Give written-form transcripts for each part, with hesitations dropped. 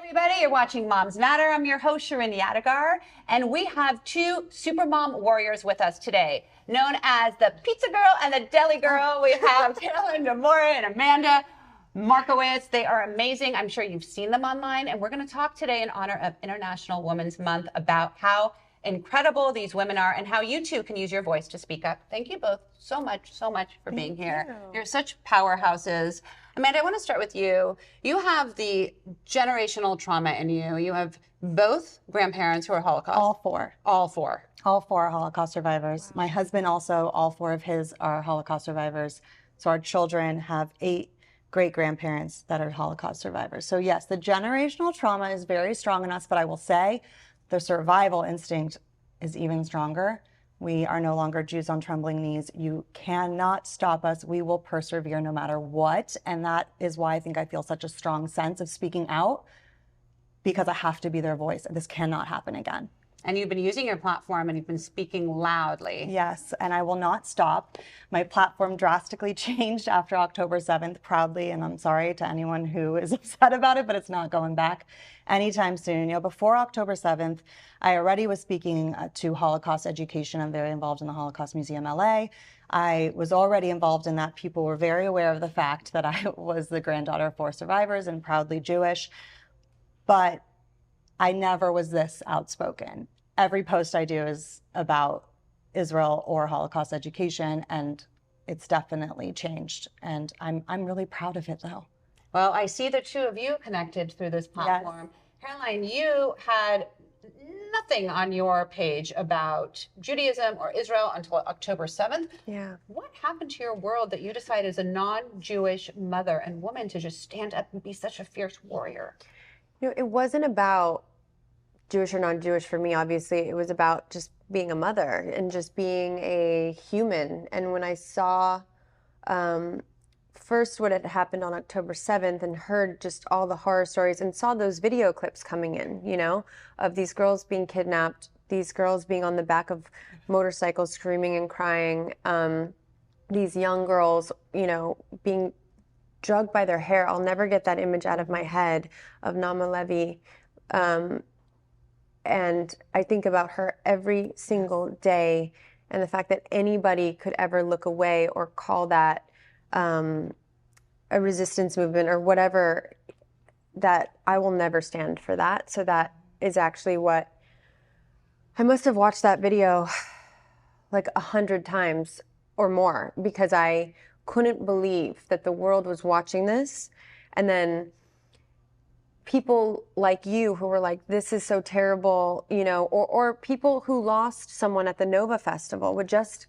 Everybody, you're watching Moms Matter. I'm your host, Shirin Yadigar, and we have two super mom warriors with us today, known as the Pizza Girl and the Deli Girl. We have Carolyn, Demora, and Amanda Markowitz. They are amazing. I'm sure you've seen them online, and we're going to talk today in honor of International Women's Month about how incredible these women are and how you too can use your voice to speak up. Thank you both so much for being here. You're such powerhouses. Amanda, I want to start with you. You have the generational trauma in you. You have both grandparents who are Holocaust. All four. All four. All four are Holocaust survivors. Wow. My husband also, all four of his are Holocaust survivors. So our children have 8 great-grandparents that are Holocaust survivors. So yes, the generational trauma is very strong in us, but I will say the survival instinct is even stronger. We are no longer Jews on trembling knees. You cannot stop us. We will persevere no matter what. And that is why I think I feel such a strong sense of speaking out, because I have to be their voice. This cannot happen again. And you've been using your platform and you've been speaking loudly. Yes, and I will not stop. My platform drastically changed after October 7th, proudly, and I'm sorry to anyone who is upset about it, but it's not going back anytime soon. You know, before October 7th, I already was speaking to Holocaust education. I'm very involved in the Holocaust Museum LA. I was already involved in that. People were very aware of the fact that I was the granddaughter of 4 survivors and proudly Jewish, but I never was this outspoken. Every post I do is about Israel or Holocaust education, and it's definitely changed. And I'm really proud of it, though. Well, I see the two of you connected through this platform. Yes. Caroline, you had nothing on your page about Judaism or Israel until October 7th. Yeah. What happened to your world that you decided as a non-Jewish mother and woman to just stand up and be such a fierce warrior? You know, it wasn't about Jewish or non-Jewish for me, obviously. It was about just being a mother and just being a human. And when I saw first what had happened on October 7th and heard just all the horror stories and saw those video clips coming in, you know, of these girls being kidnapped, these girls being on the back of motorcycles screaming and crying, these young girls, you know, being drugged by their hair. I'll never get that image out of my head of Nama Levy. And I think about her every single day, and the fact that anybody could ever look away or call that a resistance movement or whatever, that I will never stand for that. So that is actually what, I must have watched that video like 100 times or more, because I couldn't believe that the world was watching this. And then people like you who were like, this is so terrible, you know, or people who lost someone at the Nova Festival would just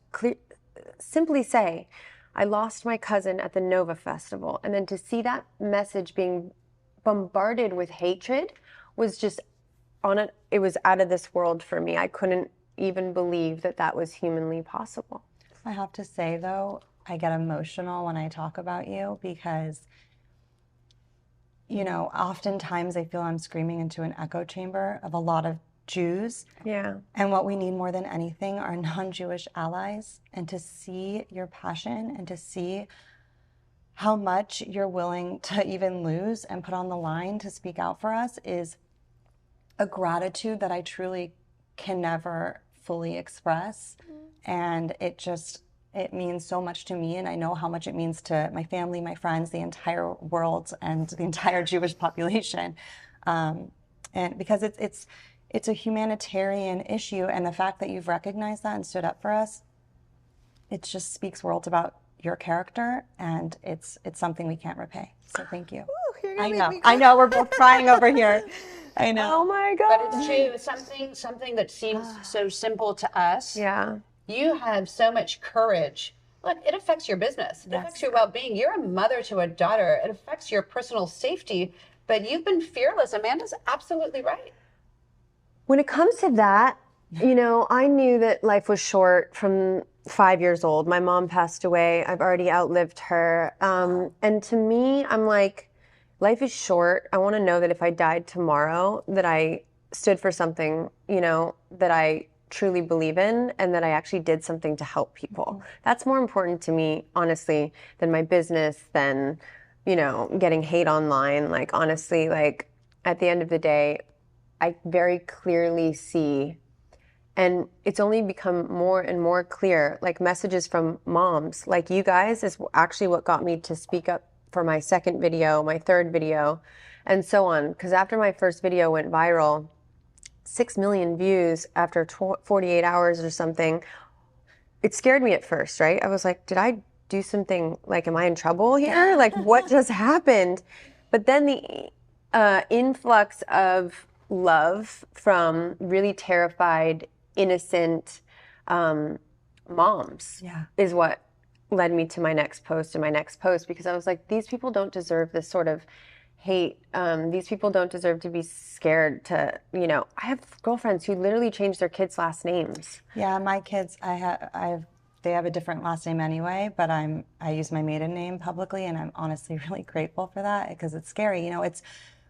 simply say, I lost my cousin at the Nova Festival. And then to see that message being bombarded with hatred was just it was out of this world for me. I couldn't even believe that that was humanly possible. I have to say, though, I get emotional when I talk about you, because you know, oftentimes I feel I'm screaming into an echo chamber of a lot of Jews. Yeah. And what we need more than anything are non-Jewish allies. And to see your passion and to see how much you're willing to even lose and put on the line to speak out for us is a gratitude that I truly can never fully express. And it means so much to me, and I know how much it means to my family, my friends, the entire world, and the entire Jewish population. And because it's a humanitarian issue, and the fact that you've recognized that and stood up for us, it just speaks worlds about your character, and it's something we can't repay. So thank you. Ooh, I know, we're both crying over here. I know. Oh my God. But it's true. Something that seems so simple to us. Yeah. You have so much courage. Look, it affects your business. It affects your well-being. You're a mother to a daughter. It affects your personal safety, but you've been fearless. Amanda's absolutely right. When it comes to that, you know, I knew that life was short from 5 years old. My mom passed away. I've already outlived her. And to me, I'm like, life is short. I want to know that if I died tomorrow, that I stood for something, you know, that I truly believe in, and that I actually did something to help people. That's more important to me, honestly, than my business, than, you know, getting hate online. Like, honestly, like, at the end of the day, I very clearly see, and it's only become more and more clear, like messages from moms like you guys is actually what got me to speak up for my second video, my third video, and so on. Because after my first video went viral, 6 million views after 48 hours or something, it scared me at first, right? I was like, did I do something, like, am I in trouble here? Like, what just happened? But then the influx of love from really terrified, innocent moms is what led me to my next post and my next post, because I was like, these people don't deserve this sort of hate. These people don't deserve to be scared to, you know, I have girlfriends who literally changed their kids' last names. Yeah, my kids, they have a different last name anyway, but I use my maiden name publicly, and I'm honestly really grateful for that, because it's scary. You know, it's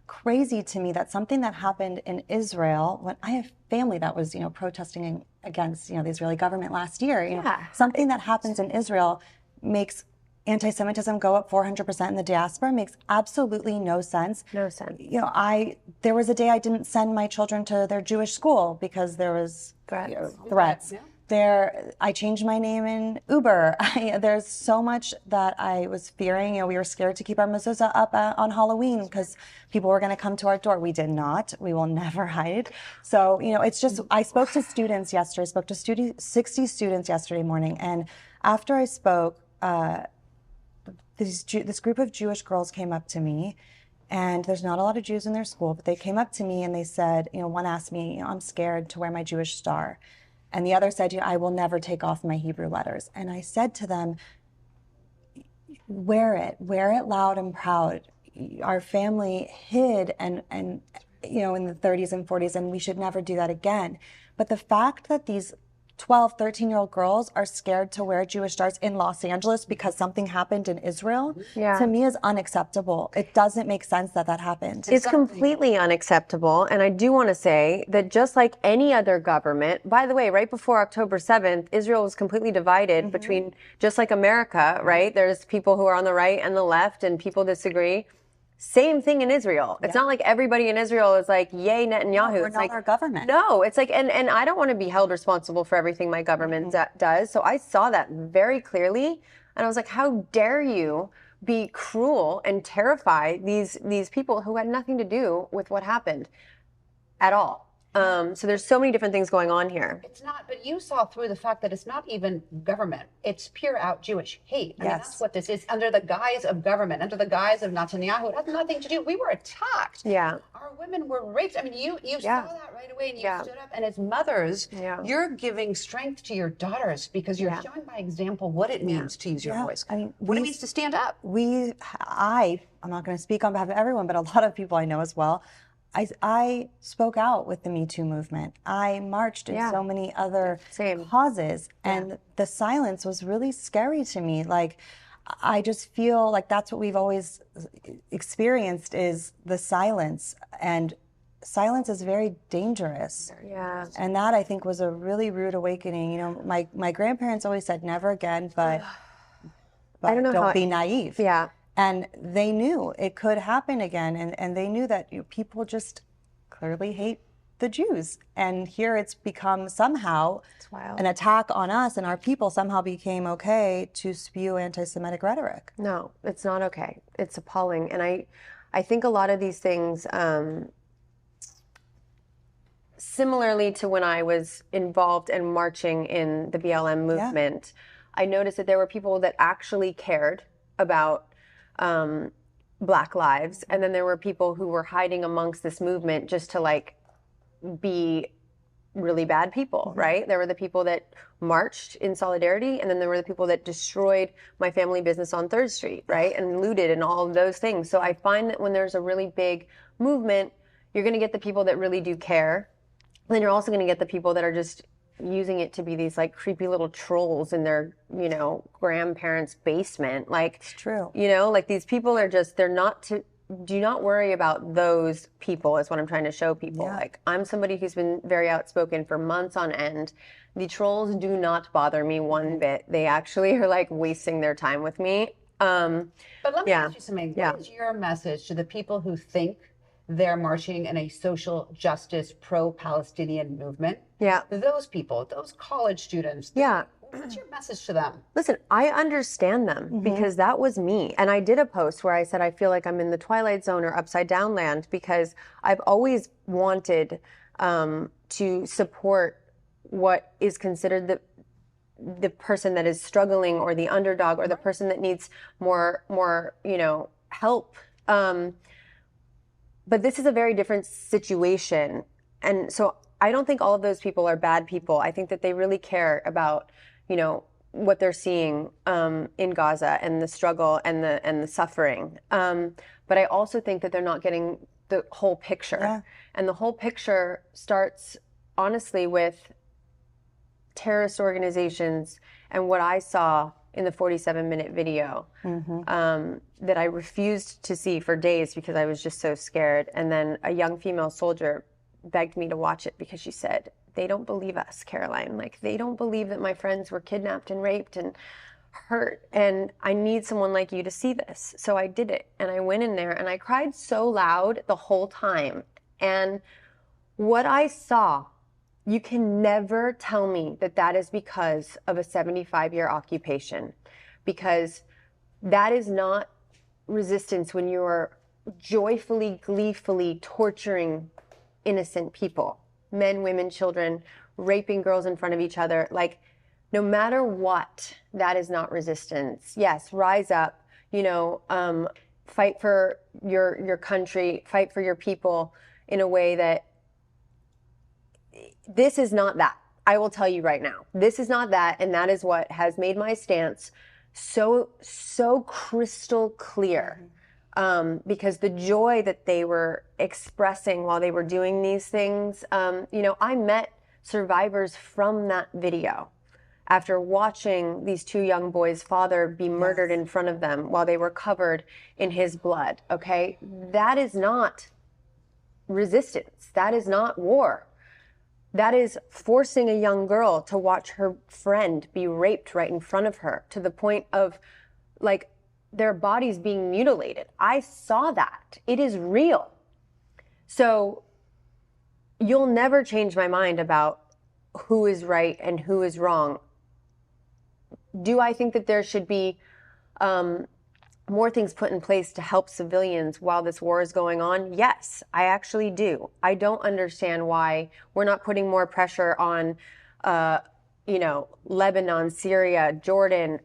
crazy to me that something that happened in Israel, when I have family that was, you know, protesting against, you know, the Israeli government last year, you know, something that happens in Israel makes anti-Semitism go up 400% in the diaspora. Makes absolutely no sense. No sense. You know, there was a day I didn't send my children to their Jewish school because there was threats. I changed my name in Uber. There's so much that I was fearing. You know, we were scared to keep our mezuzah up on Halloween because people were going to come to our door. We did not. We will never hide. So, you know, it's just, I spoke to students yesterday. I spoke to 60 students yesterday morning. And after I spoke, this group of Jewish girls came up to me, and there's not a lot of Jews in their school, but they came up to me and they said, you know, one asked me, you know, I'm scared to wear my Jewish star. And the other said, you know, I will never take off my Hebrew letters. And I said to them, wear it loud and proud. Our family hid and you know, in the 30s and 40s, and we should never do that again. But the fact that these 12, 13-year-old girls are scared to wear Jewish stars in Los Angeles because something happened in Israel, to me is unacceptable. It doesn't make sense that that happened. It's completely unacceptable. And I do want to say that just like any other government, by the way, right before October 7th, Israel was completely divided between, just like America, right? There's people who are on the right and the left, and people disagree. Same thing in Israel. It's not like everybody in Israel is like, yay, Netanyahu. No, we're it's not like our government. No, it's like, and I don't want to be held responsible for everything my government does. So I saw that very clearly. And I was like, how dare you be cruel and terrify these people who had nothing to do with what happened at all. So there's so many different things going on here. It's not, but you saw through the fact that it's not even government. It's pure out Jewish hate. I mean, that's what this is, under the guise of government, under the guise of Netanyahu. It has nothing to do. We were attacked. Yeah. Our women were raped. I mean, you saw that right away, and you stood up. And as mothers, you're giving strength to your daughters because you're showing by example what it means to use your voice. I mean, what it means to stand up. I'm not going to speak on behalf of everyone, but a lot of people I know as well. I spoke out with the Me Too movement. I marched in so many other causes, and the silence was really scary to me. Like, I just feel like that's what we've always experienced, is the silence, and silence is very dangerous. Yeah. And that, I think, was a really rude awakening. You know, my grandparents always said never again, but I don't know don't be naive. Yeah. And they knew it could happen again, and they knew that people just clearly hate the Jews. And here it's become somehow an attack on us, and our people somehow became okay to spew anti-Semitic rhetoric. No, it's not okay. It's appalling. And I think a lot of these things, similarly to when I was involved and marching in the BLM movement, I noticed that there were people that actually cared about Black lives, and then there were people who were hiding amongst this movement just to like be really bad people, right? There were the people that marched in solidarity, and then there were the people that destroyed my family business on 3rd Street, right? And looted and all of those things. So I find that when there's a really big movement, you're going to get the people that really do care. And then you're also going to get the people that are just using it to be these like creepy little trolls in their, you know, grandparents' basement. Like, it's true. You know, like these people are just, they're not to, do not worry about those people is what I'm trying to show people. Like, I'm somebody who's been very outspoken for months on end. The trolls do not bother me one bit. They actually are like wasting their time with me. But let me ask you something. What is your message to the people who think they're marching in a social justice pro-Palestinian movement. Yeah. Those people, those college students. Yeah. What's your message to them? Listen, I understand them because that was me. And I did a post where I said, I feel like I'm in the Twilight Zone or upside down land because I've always wanted to support what is considered the person that is struggling or the underdog or the person that needs more, help. But this is a very different situation. And so I don't think all of those people are bad people. I think that they really care about, what they're seeing in Gaza and the struggle and the suffering. But I also think that they're not getting the whole picture. Yeah. And the whole picture starts, honestly, with terrorist organizations and what I saw in the 47-minute video that I refused to see for days because I was just so scared. And then a young female soldier begged me to watch it because she said, they don't believe us, Caroline. Like, they don't believe that my friends were kidnapped and raped and hurt. And I need someone like you to see this. So I did it. And I went in there and I cried so loud the whole time. And what I saw, you can never tell me that that is because of a 75-year occupation, because that is not resistance when you are joyfully, gleefully torturing innocent people, men, women, children, raping girls in front of each other. Like, no matter what, that is not resistance. Yes, rise up, fight for your country, fight for your people in a way that this is not that. I will tell you right now, this is not that. And that is what has made my stance so crystal clear. Because the joy that they were expressing while they were doing these things, I met survivors from that video after watching these two young boys' father be murdered in front of them while they were covered in his blood. Okay. That is not resistance. That is not war. That is forcing a young girl to watch her friend be raped right in front of her to the point of, like, their bodies being mutilated. I saw that. It is real. So you'll never change my mind about who is right and who is wrong. Do I think that there should be more things put in place to help civilians while this war is going on? Yes, I actually do. I don't understand why we're not putting more pressure on, Lebanon, Syria, Jordan,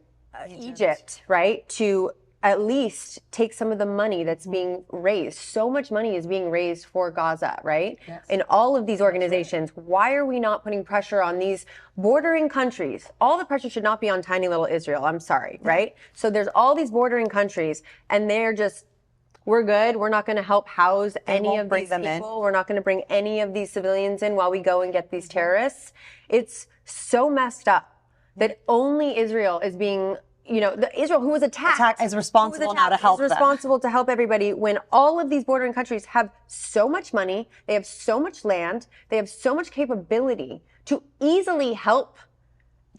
Egypt, right? To at least take some of the money that's being raised. So much money is being raised for Gaza, right? Yes. In all of these organizations. Why are we not putting pressure on these bordering countries? All the pressure should not be on tiny little Israel. I'm sorry, right? So there's all these bordering countries and they're just, we're good. We're not going to help house any of these people. We're not going to bring any of these civilians in while we go and get these terrorists. It's so messed up that only Israel is being, Israel, who was attacked is responsible now to help them. Is responsible to help everybody when all of these bordering countries have so much money, they have so much land, they have so much capability to easily help,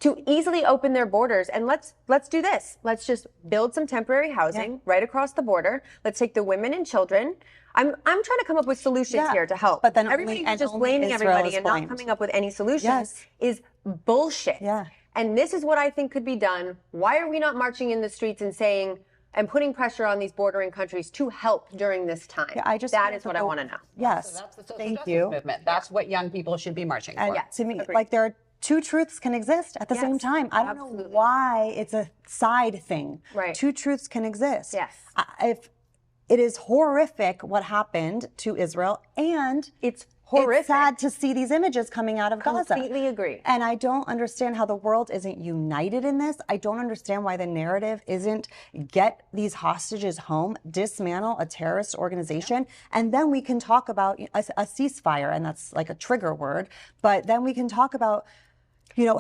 to easily open their borders. And let's do this. Let's just build some temporary housing right across the border. Let's take the women and children. I'm trying to come up with solutions here to help. But then everybody who's just blaming everybody and not coming up with any solutions is bullshit. Yeah. And this is what I think could be done. Why are we not marching in the streets and saying and putting pressure on these bordering countries to help during this time? Yeah, that is what I want to know. Yes. So that's the social Thank justice you. movement. That's what young people should be marching for. To me, like, there are two truths can exist at the same time. I don't know why it's a side thing. Right. Two truths can exist. Yes. If it is horrific what happened to Israel, and it's horrific. It's sad to see these images coming out of Gaza. Completely agree. And I don't understand how the world isn't united in this. I don't understand why the narrative isn't get these hostages home, dismantle a terrorist organization, and then we can talk about a ceasefire, and that's like a trigger word, but then we can talk about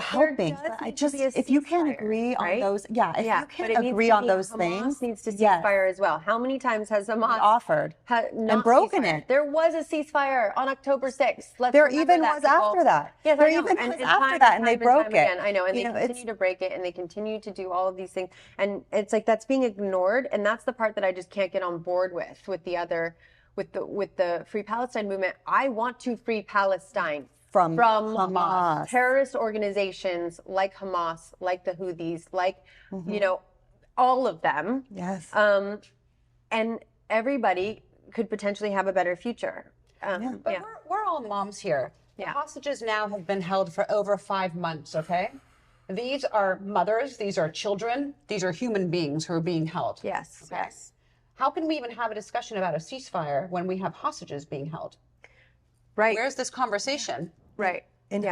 helping. I just, if you can't agree on those, if you can't agree on those things, Hamas needs to ceasefire as well. How many times has Hamas offered and broken it? There was a ceasefire on October 6th. There even was after that. Yes, there even was after that, and they broke it. I know, and they continue to break it, and they continue to do all of these things, and it's like that's being ignored, and that's the part that I just can't get on board with the other with the Free Palestine movement. I want to free Palestine From Hamas. Hamas. Terrorist organizations like Hamas, like the Houthis, like you know, all of them. Yes. And everybody could potentially have a better future. But we're all moms here. The hostages now have been held for over 5 months, okay? These are mothers, these are children, these are human beings who are being held. Yes. Okay? Yes. How can we even have a discussion about a ceasefire when we have hostages being held? Right. Where's this conversation? Right. And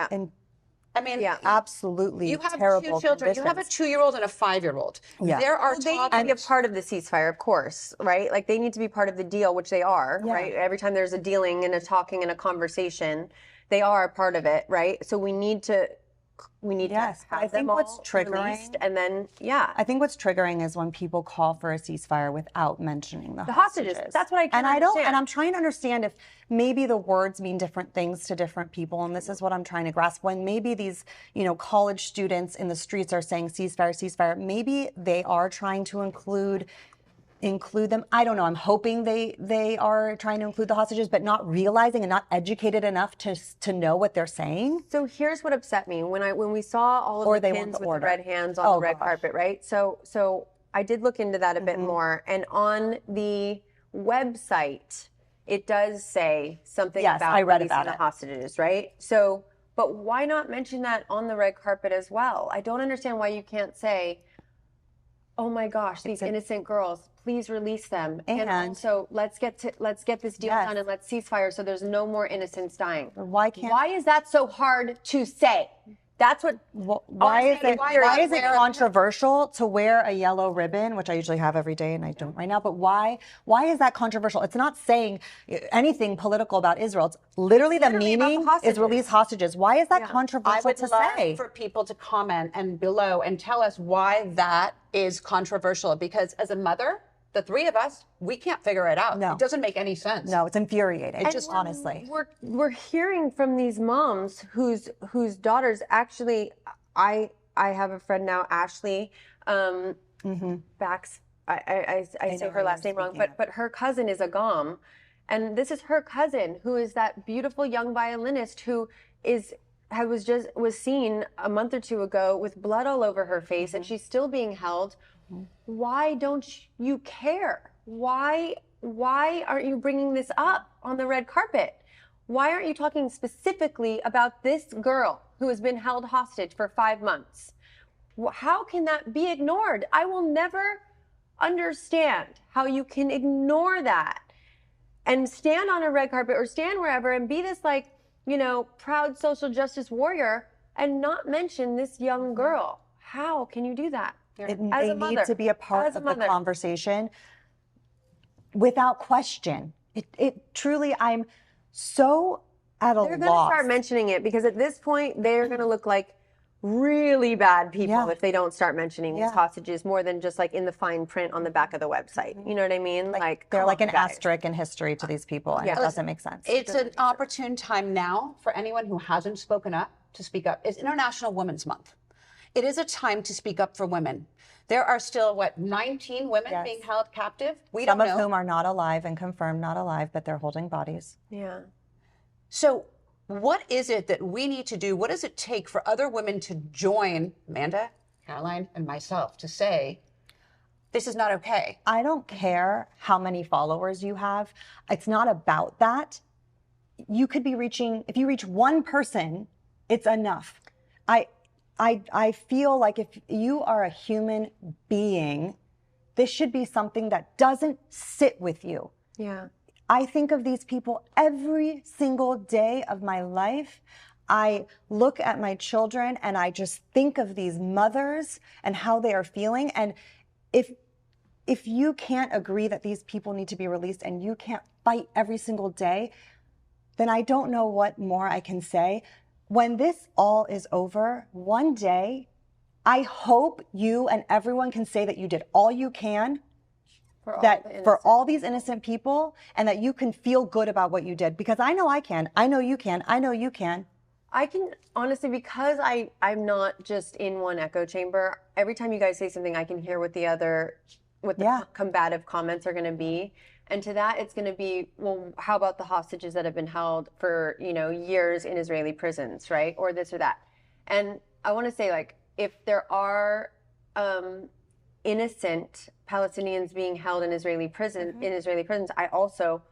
I mean, absolutely you have terrible 2 children. You have a conditions. 2-year-old and a 5-year-old. Yeah. There are They need to be a part of the ceasefire, of course, right? Like they need to be part of the deal, which they are, right? Every time there's a dealing and a talking and a conversation, they are a part of it, right? So we need to Yes, have I think them all what's triggering- released, and then I think what's triggering is when people call for a ceasefire without mentioning the hostages. That's what I can't and I don't. understand. And I'm trying to understand if maybe the words mean different things to different people, and this is what I'm trying to grasp. When maybe these, college students in the streets are saying ceasefire, ceasefire, maybe they are trying to include them. I don't know. I'm hoping they are trying to include the hostages, but not realizing and not educated enough to know what they're saying. So here's what upset me when we saw all of Or the they want pins the with order. the red hands on the red carpet, right? So I did look into that a bit more, and on the website it does say something Yes, about I read releasing about the it. hostages, right? So, but why not mention that on the red carpet as well? I don't understand why you can't say, "Oh my gosh, these innocent girls, please release them." And also, let's get this deal done and let's ceasefire so there's no more innocents dying. Why Why is that so hard to say? That's what. Why is it controversial to wear a yellow ribbon, which I usually have every day and I don't right now, but why is that controversial? It's not saying anything political about Israel. It's literally the meaning is release hostages. Why is that controversial to say? I would love for people to comment and below and tell us why that is controversial, because as a mother, the 3 of us, we can't figure it out. No. It doesn't make any sense. No, it's infuriating. Honestly. We're hearing from these moms whose daughters actually, I have a friend now, Ashley, Bax. I say her last name wrong, but her cousin is a Gom, and this is her cousin who is that beautiful young violinist who was seen a month or 2 ago with blood all over her face, and she's still being held. Why don't you care? Why aren't you bringing this up on the red carpet? Why aren't you talking specifically about this girl who has been held hostage for 5 months? How can that be ignored? I will never understand how you can ignore that and stand on a red carpet or stand wherever and be this proud social justice warrior and not mention this young girl. How can you do that? They need to be a part of the conversation without question. It truly, I'm so at a loss. They're going to start mentioning it because at this point, they're going to look like really bad people if they don't start mentioning these hostages more than just like in the fine print on the back of the website. You know what I mean? Like they're like an asterisk in history to these people, and it doesn't make sense. It's an opportune time now for anyone who hasn't spoken up to speak up. It's International Women's Month. It is a time to speak up for women. There are still, 19 women being held captive? Some of whom are not alive and confirmed not alive, but they're holding bodies. Yeah. So what is it that we need to do? What does it take for other women to join Amanda, Caroline, and myself to say, this is not okay? I don't care how many followers you have. It's not about that. You could be if you reach one person, it's enough. I feel like if you are a human being, this should be something that doesn't sit with you. Yeah. I think of these people every single day of my life. I look at my children and I just think of these mothers and how they are feeling. And if you can't agree that these people need to be released and you can't fight every single day, then I don't know what more I can say. When this all is over, one day, I hope you and everyone can say that you did all you can for all these innocent people, and that you can feel good about what you did. Because I know I can. I know you can. I know you can. I can honestly, because I'm not just in one echo chamber, every time you guys say something, I can hear what the combative comments are going to be. And to that, it's going to be, well, how about the hostages that have been held for, years in Israeli prisons, right? Or this or that. And I want to say, like, if there are innocent Palestinians being held in Israeli prisons, I also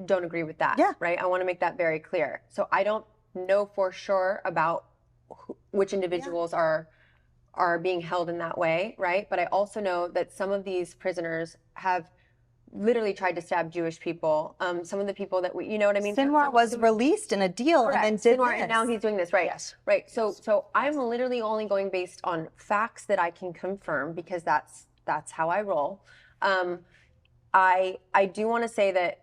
don't agree with that, right? I want to make that very clear. So I don't know for sure about which individuals are being held in that way, right? But I also know that some of these prisoners have literally tried to stab Jewish people. Some of the people that you know what I mean? Sinwar was released in a deal and then did Sinwar, this. and now he's doing this, right? Yes. Right. So I'm literally only going based on facts that I can confirm because that's how I roll. I do want to say that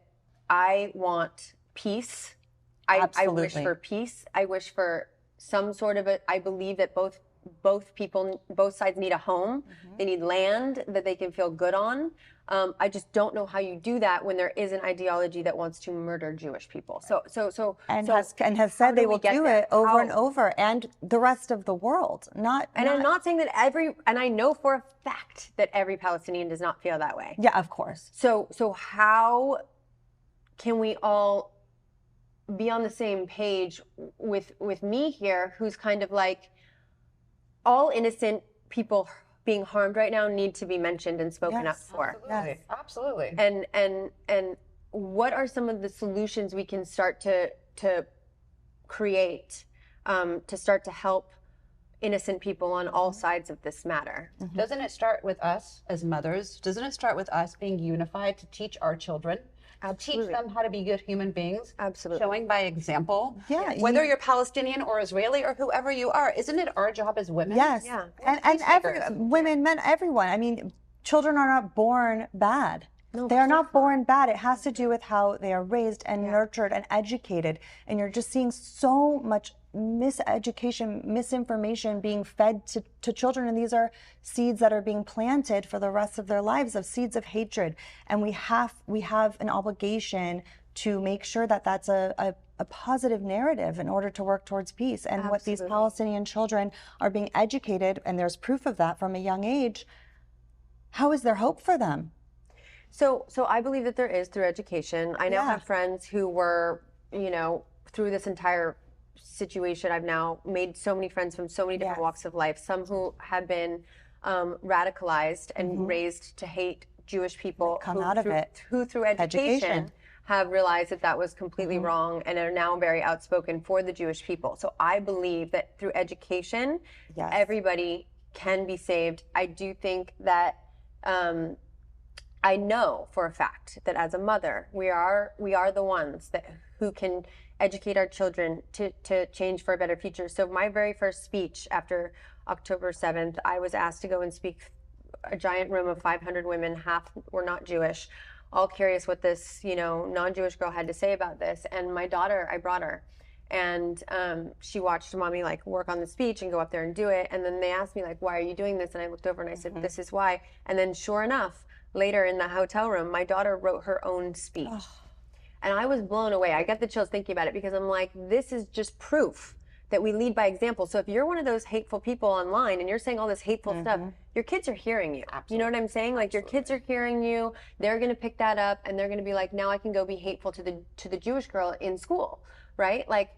I want peace. I wish for peace. I wish for some sort of I believe that both sides need a home. They need land that they can feel good on. I just don't know how you do that when there is an ideology that wants to murder Jewish people. Has said they will do it over and over, and the rest of the world. I'm not saying that and I know for a fact that every Palestinian does not feel that way. Yeah, of course. So how can we all be on the same page with me here, who's kind of like, all innocent people being harmed right now need to be mentioned and spoken up for. Absolutely. Yes. Absolutely. And what are some of the solutions we can start to create to start to help innocent people on all sides of this matter? Doesn't it start with us as mothers? Doesn't it start with us being unified to teach our children? Absolutely. Teach them how to be good human beings. Absolutely. Showing by example. Yeah. Whether you're Palestinian or Israeli or whoever you are, isn't it our job as women? Yes. Yeah. And women, men, everyone. I mean, children are not born bad. No, they are not born bad. It has to do with how they are raised and nurtured and educated. And you're just seeing so much miseducation, misinformation being fed to children. And these are seeds that are being planted for the rest of their lives, of seeds of hatred. And we have an obligation to make sure that that's a positive narrative in order to work towards peace. And what these Palestinian children are being educated, and there's proof of that from a young age, how is there hope for them? So I believe that there is through education. I now have friends who were, through this entire situation, I've now made so many friends from so many different walks of life. Some who have been radicalized and raised to hate Jewish people, who through education have realized that was completely wrong and are now very outspoken for the Jewish people. So I believe that through education, everybody can be saved. I do think that I know for a fact that as a mother, we are the ones who can educate our children to change for a better future. So my very first speech after October 7th, I was asked to go and speak a giant room of 500 women, half were not Jewish, all curious what this, non-Jewish girl had to say about this. And my daughter, I brought her, and she watched mommy work on the speech and go up there and do it. And then they asked me why are you doing this? And I looked over and I said, this is why. And then sure enough, later in the hotel room, my daughter wrote her own speech. And I was blown away. I got the chills thinking about it because I'm like, this is just proof that we lead by example. So if you're one of those hateful people online and you're saying all this hateful stuff, your kids are hearing you. Absolutely. You know what I'm saying? Your kids are hearing you. They're going to pick that up and they're going to be like, now I can go be hateful to the Jewish girl in school, right? Like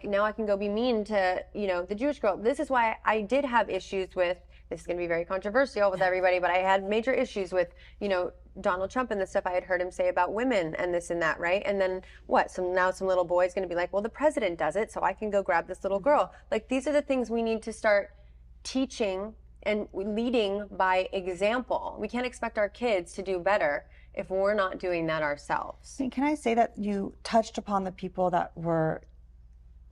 now I can go be mean to, the Jewish girl. This is why I did have issues with, this is going to be very controversial with everybody, but I had major issues with, Donald Trump and the stuff I had heard him say about women and this and that, right? And then what? So now some little boy's going to be like, well, the president does it, so I can go grab this little girl. These are the things we need to start teaching and leading by example. We can't expect our kids to do better if we're not doing that ourselves. Can I say that you touched upon the people that were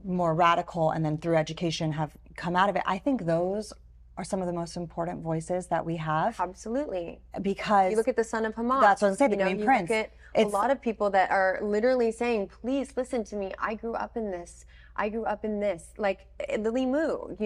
more radical and then through education have come out of it? I think those are some of the most important voices that we have. Absolutely. Because you look at the son of Hamas. That's what I was saying, the Green Prince. Look at a lot of people that are literally saying, please listen to me. I grew up in this. I grew up in this. Like Lily Moo,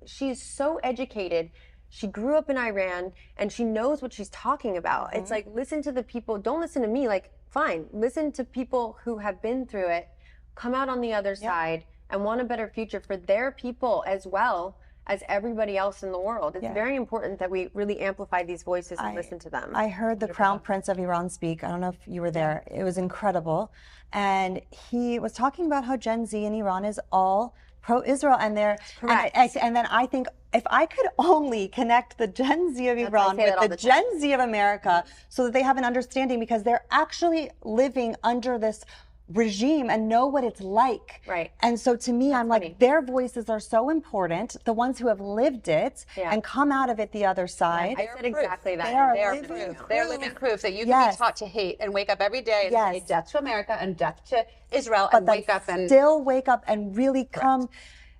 she's so educated. She grew up in Iran and she knows what she's talking about. It's like, listen to the people. Don't listen to me. Fine. Listen to people who have been through it, come out on the other side and want a better future for their people as well as everybody else in the world. It's Yeah. very important that we really amplify these voices and listen to them. I heard the Crown Prince of Iran speak. I don't know if you were there. It was incredible. And he was talking about how Gen Z in Iran is all pro-Israel. And and then I think if I could only connect the Gen Z of Iran with the Gen Z of America so that they have an understanding, because they're actually living under this regime and know what it's like. Right. And so to me, I'm like, their voices are so important, the ones who have lived it and come out of it the other side. I said exactly that. They are proof. They're living proof that you can be taught to hate and wake up every day and say death to America and death to Israel, and wake up and still wake up and really come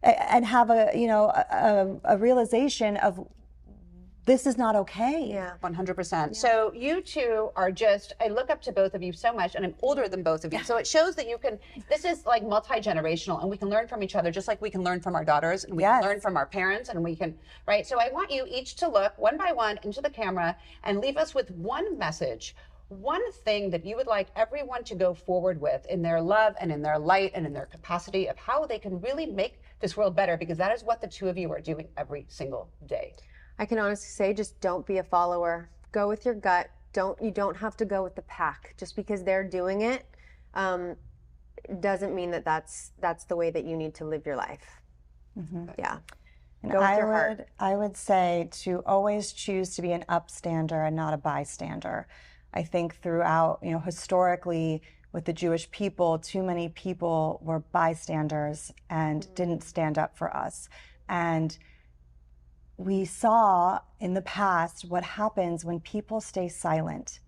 and have a realization of this is not okay. Yeah. 100%. So you two are just, I look up to both of you so much, and I'm older than both of you. So it shows that you can, this is like multi-generational, and we can learn from each other just like we can learn from our daughters, and we can learn from our parents, and we can, right? So I want you each to look one by one into the camera and leave us with one message, one thing that you would like everyone to go forward with in their love and in their light and in their capacity of how they can really make this world better, because that is what the two of you are doing every single day. I can honestly say, just don't be a follower. Go with your gut. You don't have to go with the pack. Just because they're doing it doesn't mean that that's the way that you need to live your life. Yeah. And Go with your heart. I would say to always choose to be an upstander and not a bystander. I think throughout, historically with the Jewish people, too many people were bystanders and didn't stand up for us. And we saw in the past what happens when people stay silent.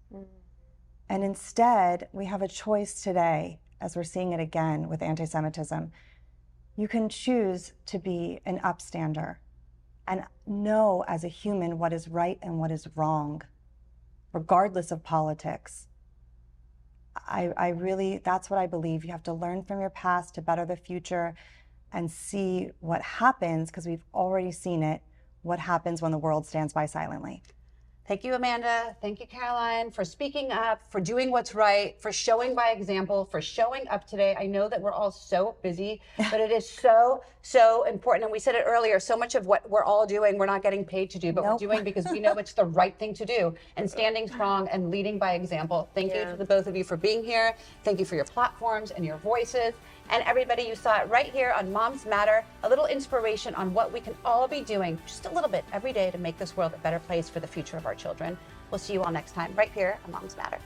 And instead, we have a choice today, as we're seeing it again with anti-Semitism. You can choose to be an upstander and know as a human what is right and what is wrong, regardless of politics. I really, that's what I believe. You have to learn from your past to better the future and see what happens, because we've already seen it, what happens when the world stands by silently. Thank you, Amanda. Thank you, Caroline, for speaking up, for doing what's right, for showing by example, for showing up today. I know that we're all so busy, but it is so, so important. And we said it earlier, so much of what we're all doing, we're not getting paid to do, but we're doing because we know it's the right thing to do, and standing strong and leading by example. Thank you to the both of you for being here. Thank you for your platforms and your voices. And everybody, you saw it right here on Moms Matter, a little inspiration on what we can all be doing just a little bit every day to make this world a better place for the future of our children. We'll see you all next time right here on Moms Matter.